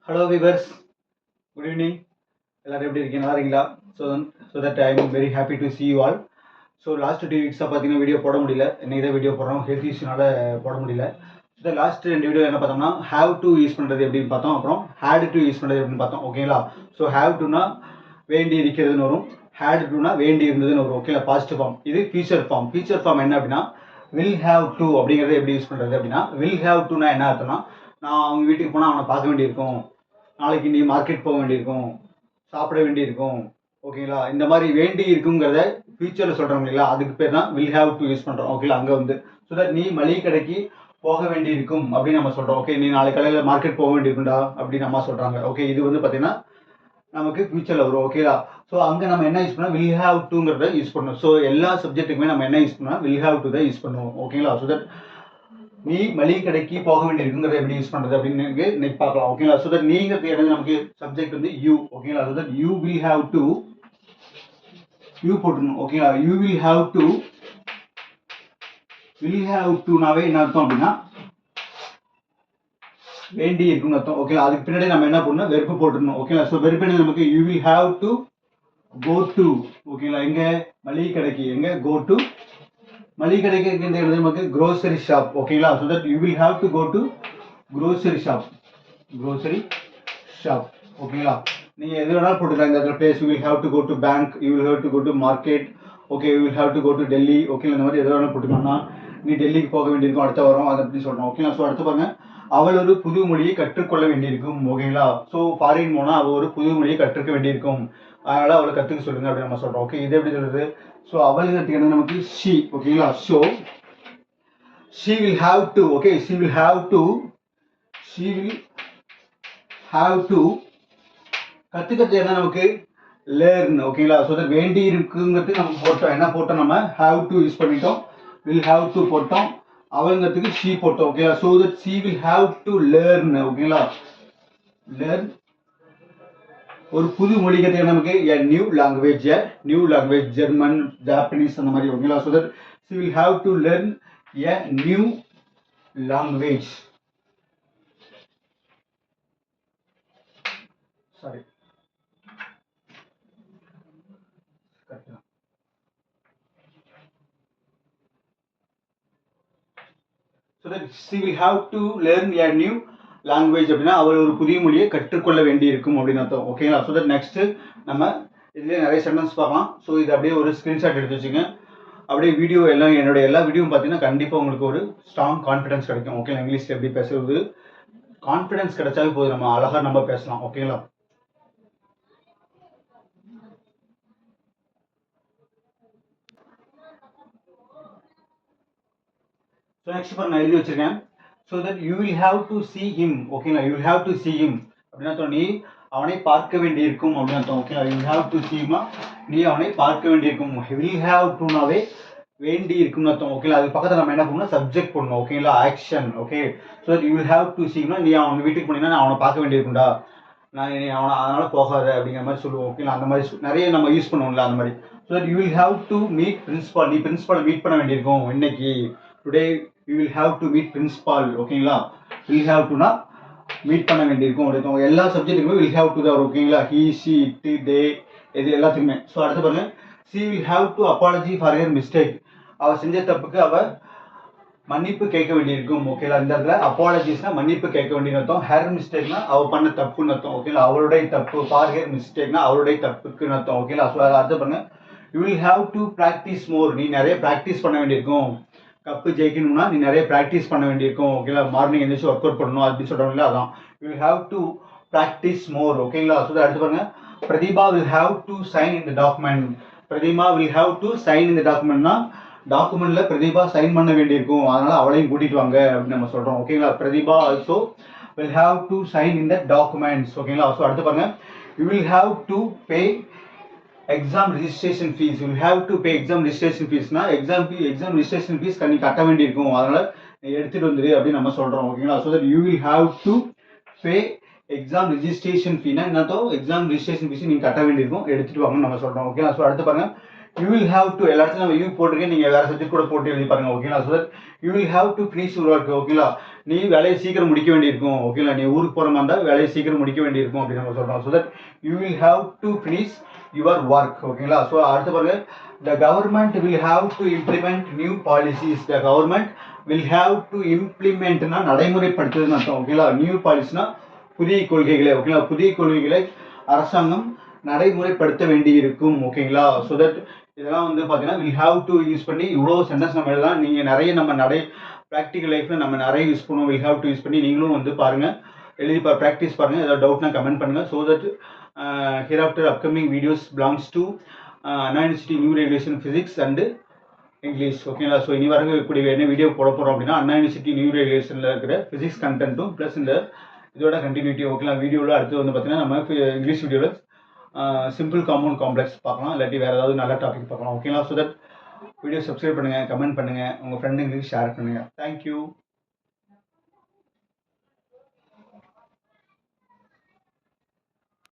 Hello viewers, good evening. எல்லாரும் எப்படி இருக்கீங்க? நல்லா இருக்கீங்களா? So that I am very happy to see you all. So last 2 வீக்ஸாக பார்த்தீங்கன்னா வீடியோ போட முடியல. இன்னைக்கு தான் வீடியோ போடுறோம். ஹெல்த் இஷ்யூனால போட முடியல. ஸோ லாஸ்ட் 2 வீடியோ என்ன பார்த்தோம்னா ஹேவ் டு யூஸ் பண்ணுறது எப்படின்னு பார்த்தோம். அப்புறம் ஹேட் டு யூஸ் பண்ணுறது எப்படின்னு பார்த்தோம். ஓகேங்களா? ஸோ ஹேவ் டுனா வேண்டி இருக்கிறதுன்னு வரும். ஹேட் டுனா வேண்டி இருந்ததுன்னு வரும். ஓகேங்களா? Positive form. இது ஃபியூச்சர் ஃபார்ம். ஃபியூச்சர் ஃபார்ம் என்ன அப்படின்னா வில் ஹேவ் டு அப்படிங்கிறத எப்படி யூஸ் பண்ணுறது அப்படின்னா வில் ஹேவ் டுனா என்ன அர்த்தம்னா நான் அவங்க வீட்டுக்கு போனால் அவனை பார்க்க வேண்டியிருக்கும், நாளைக்கு நீ மார்க்கெட் போக வேண்டியிருக்கும், சாப்பிட வேண்டியிருக்கும். ஓகேங்களா? இந்த மாதிரி வேண்டி இருக்குங்கிறத ஃபியூச்சரில் சொல்கிறோம் இல்லைங்களா, அதுக்கு பேர் தான் வில் ஹேவ் டு யூஸ் பண்ணுறோம். ஓகேங்களா? அங்கே வந்து ஸோ தட் நீ மளிகை கடைக்கு போக வேண்டியிருக்கும் அப்படின்னு நம்ம சொல்கிறோம். ஓகே, நீ நாளைக்கு கடையில் மார்க்கெட் போக வேண்டியிருக்கும்டா அப்படின்னு அம்மா சொல்கிறாங்க. ஓகே, இது வந்து பார்த்தீங்கன்னா நமக்கு ஃபியூச்சரில் வரும். ஓகேங்களா? ஸோ அங்கே நம்ம என்ன யூஸ் பண்ணோம், வில் ஹேவ் டுங்கிறத யூஸ் பண்ணணும். ஸோ எல்லா சப்ஜெக்ட்டுக்குமே நம்ம என்ன யூஸ் பண்ணோம், வில் ஹேவ் டு தான் யூஸ் பண்ணுவோம். ஓகேங்களா? ஸோ தட் நீ மளிகை கடைக்கு போக வேண்டியிருக்குங்கிறத எப்படி யூஸ் பண்ணுறது அப்படின்னு இன்னைக்கு பார்க்கலாம். ஓகேங்களா? ஸோ தட் நீங்கிறது எனக்கு நமக்கு சப்ஜெக்ட் வந்து யூ. ஓகேங்களா? So that you will have to you போட்டுக்கணும். ஓகேங்களா? யூ வில் ஹேவ் டுனாவே என்ன அர்த்தம் அப்படின்னா வேண்டி இருக்குன்னு அர்த்தம். ஓகேங்களா? அதுக்கு பின்னாடி நம்ம என்ன பண்ணணும், வெறுப்பு போட்டுருணும். ஓகேங்களா? ஸோ வெறுப்பு நமக்கு you will have to go to. ஓகேங்களா? எங்க மளிகை கடைக்கு, எங்க கோ டு மளிகை கடைக்கு நமக்கு க்ரோசரி ஷாப். ஓகேங்களா? So that you will have to go to grocery shop. ஓகேங்களா? நீங்கள் எது வேணாலும் போட்டுக்கலாம் இந்த இடத்துல place. You will have to go to bank, you will have to go to market. Okay, you will have to go to Delhi. Okay, இந்த மாதிரி எது வேணாலும் போட்டுக்கலாம்னா நீ டெல்லிக்கு போக வேண்டியிருக்கும் அடுத்த வாரம், அதை பற்றி சொல்கிறோம். ஓகேங்களா? ஸோ அடுத்து பாருங்க, அவள் ஒரு புது மொழியை கற்றுக்கொள்ள வேண்டியிருக்கும். ஓகேங்களா? ஸோ ஃபாரின் போனால் அவள் ஒரு புது மொழியை கற்றுக்க வேண்டியிருக்கும், அதனால் அவளை கற்றுக்க சொல்லுங்க அப்படின்னு நம்ம சொல்கிறோம். ஓகே, இது எப்படி சொல்கிறது? ஸோ அவளுங்கிறதுக்கு நமக்கு ஷி. ஓகேங்களா? So she will have to. Okay, she will have to கத்துக்கிறது என்ன நமக்கு லேர்ன். ஓகேங்களா? ஸோ தட் வேண்டி இருக்குங்கிறது நம்ம போட்டோம். என்ன போட்டோம், நம்ம ஹேவ் டு யூஸ் பண்ணிட்டோம், வில் ஹேவ் டு போட்டோம், அவங்கிறதுக்கு ஷீ போட்டோம். ஓகேங்களா? So that she will have to learn. ஓகேங்களா? லேர்ன் ஒரு புது மொழி கற்றுக்க நமக்கு நியூ லாங்குவேஜ், ஜெர்மன், ஜாப்பனீஸ் அந்த மாதிரி. ஓகேங்களா? So that she will have to learn a new language. Sorry. So that she will have to learn a new language அப்படின்னா அவள் ஒரு புதிய மொழியை கற்றுக்கொள்ள வேண்டி இருக்கும் அப்படின்னு அர்த்தம். ஓகேங்களா? ஸோ தட் நெக்ஸ்ட் நம்ம இதுலேயே நிறைய சென்டென்ஸ் பார்க்கலாம். ஸோ இது அப்படியே ஒரு ஸ்க்ரீன்ஷாட் எடுத்து வச்சுங்க. அப்படியே வீடியோ எல்லாம் என்னுடைய எல்லா வீடியோவும் பார்த்தீங்கன்னா கண்டிப்பாக உங்களுக்கு ஒரு ஸ்ட்ராங் கான்ஃபிடன்ஸ் கிடைக்கும். ஓகே, இங்கிலீஷில் எப்படி பேசுறது, கான்ஃபிடன்ஸ் கிடைச்சாவே போதும், நம்ம அழகாக நம்ம பேசலாம். ஓகேங்களா? ஸோ நெக்ஸ்ட் பாருங்க, நான் எழுதி வச்சிருக்கேன். So that you will have to see him. ஓகேங்களா? You will have to see him அப்படின்னா நீ அவனை பார்க்க வேண்டியிருக்கும் அப்படின்னு அர்த்தம். ஓகேங்களா? You have to see him, நீ அவனை பார்க்க வேண்டியிருக்கும். வில் ஹேவ் டுனாவே வேண்டி இருக்கும்னு அர்த்தம். ஓகேங்களா? அது பக்கத்தில் நம்ம என்ன பண்ணணும், சப்ஜெக்ட் பண்ணணும். ஓகேங்களா? Action. Okay, so that you will have to see him, நீ அவன் வீட்டுக்கு போனீங்கன்னா நான் அவனை பார்க்க வேண்டியிருக்கும்டா, நான் அவனை அதனால போகாத அப்படிங்கிற மாதிரி சொல்லுவோம். ஓகேங்களா? அந்த மாதிரி நிறைய நம்ம யூஸ் பண்ணுவோம்ல அந்த மாதிரி. So that you will have to meet principal, நீ பிரின்சிபாலை மீட் பண்ண வேண்டியிருக்கும் இன்னைக்கு. Today you will have to meet principal. ஓகேங்களா? வில் ஹேவ் டுனா மீட் பண்ண வேண்டியிருக்கும் அப்படின்னு. எல்லா சப்ஜெக்ட்டுக்குமே வில் ஹேவ் டு தான் வரும். ஓகேங்களா? ஹீ, ஷி, இட், தே, இது எல்லாத்துக்குமே. ஸோ அடுத்து பாருங்க, she will have to apology for her mistake, அவள் செஞ்ச தப்புக்கு அவள் மன்னிப்பு கேட்க வேண்டியிருக்கும். ஓகேங்களா? இந்த இடத்துல அப்பாலஜிஸ்னா மன்னிப்பு கேட்க வேண்டிய அர்த்தம், ஹேர் மிஸ்டேக்னா அவள் பண்ண தப்புன்னு அர்த்தம். ஓகேங்களா? அவளுடைய தப்பு, ஃபார் ஹர் மிஸ்டேக்னா அவளுடைய தப்புக்குன்னு அர்த்தம். ஓகேங்களா? ஸோ அடுத்து பாருங்க, you will have to practice more, நீ நிறைய ப்ராக்டிஸ் பண்ண வேண்டியிருக்கும். கப்பு ஜெயிக்கணும்னா நீ நிறைய ப்ராக்டிஸ் பண்ண வேண்டியிருக்கும். ஓகேங்களா? மார்னிங் எழுந்திரிச்சு ஒர்க் அவுட் பண்ணணும் அப்படின்னு சொல்கிறோம்ல, அதான் you will have to practice more. ஓகேங்களா? ஸோ அடுத்து பாருங்க, Pratibha will have to sign in the document. Pratibha will have to sign in the டாக்குமெண்ட்னா டாக்குமெண்ட்ல பிரதீபா சைன் பண்ண வேண்டியிருக்கும், அதனால அவளையும் கூட்டிட்டு வாங்க அப்படின்னு நம்ம சொல்றோம். ஓகேங்களா? Pratibha also will have to sign in the documents. ஓகேங்களா? ஸோ அடுத்து பாருங்க, you will have to pay exam registration fees. You will have to pay exam registration ஃபீஸ்னா எக்ஸாம் ரிஜிஸ்ட்ரேஷன் ஃபீஸ் நீ கட்ட வேண்டியிருக்கும், அதனால எடுத்துட்டு வந்துரு அப்படின்னு நம்ம சொல்றோம். ஓகேங்களா? So that you will have to pay exam registration ஃபீனா என்னத்தோ எக்ஸாம் ரிஜிஸ்ட்ரேஷன் ஃபீஸ் நீங்க கட்ட வேண்டியிருக்கும், எடுத்துட்டு வாங்கன்னு நம்ம சொல்றோம். ஓகேங்களா? ஸோ அடுத்து பாருங்க, யூ வில் ஹாவ் டு எல்லா இடத்துல நம்ம யூ போட்டிருக்கேன், நீங்கள் வேறு சப்ஜெக்ட் கூட போட்டு எழுதி பாருங்க ஓகேங்களா. So that you will have to finish your work ஓகேங்களா. நீ வேலையை சீக்கிரம் முடிக்க வேண்டியிருக்கும் ஓகேங்களா. நீ ஊருக்கு போகிற மாதிரி இருந்தால் வேலையை சீக்கிரம் முடிக்க வேண்டியிருக்கும் அப்படின்னு நம்ம சொல்கிறோம். So that you will have to finish your work ஓகேங்களா. ஸோ அடுத்த பாருங்க, the government will have to implement new policies. The government will have to இம்ப்ளிமெண்ட்னா நடைமுறைப்படுத்துறதுன்னு அர்த்தம் ஓகேங்களா. நியூ பாலிசினா புதிய கொள்கைகளை ஓகேங்களா. புதிய கொள்கைகளை அரசாங்கம் நடைமுறைப்படுத்த வேண்டி இருக்கும் ஓகேங்களா. ஸோ தட் இதெல்லாம் வந்து பார்த்தீங்கன்னா வில் ஹாவ் டு யூஸ் பண்ணி இவ்வளோ சென்டென்ஸ் நம்ம எழுதலாம். நீங்கள் நிறைய நம்ம ப்ராக்டிக்கல் லைஃப்பில் நம்ம நிறைய யூஸ் பண்ணுவோம். வில் ஹாவ் டு யூஸ் பண்ணி நீங்களும் வந்து பாருங்கள், எழுதி ப்ராக்டிஸ் பாருங்கள். ஏதாவது டவுட்னா கமெண்ட் பண்ணுங்கள். So that here upcoming videos belongs to Anna university new regulation physics and English ஓகேங்களா. ஸோ இனி வரக்கூடிய என்ன வீடியோ போட போகிறோம் அப்படின்னா அண்ணா யூனிவர்சிட்டி நியூ ரெகுலேஷனில் இருக்கிற ஃபிசிக்ஸ் கண்டென்ட்டும் ப்ளஸ் இந்த இதோட கண்டினியூட்டி ஓகேங்களா. வீடியோவில் அடுத்து வந்து பார்த்தீங்கன்னா நம்ம இங்கிலீஷ் வீடியோவில் சிம்பிள் காம்பவுண்ட் காம்ப்ளெக்ஸ் பார்க்கலாம், இல்லாட்டி வேறு ஏதாவது நல்ல டாபிக் பார்க்கலாம் ஓகேங்களா. ஸோ தட் வீடியோ சப்ஸ்கிரைப் பண்ணுங்கள், கமெண்ட் பண்ணுங்கள், உங்கள் ஃப்ரெண்டுங்களுக்கு ஷேர் பண்ணுங்கள். தேங்க்யூ.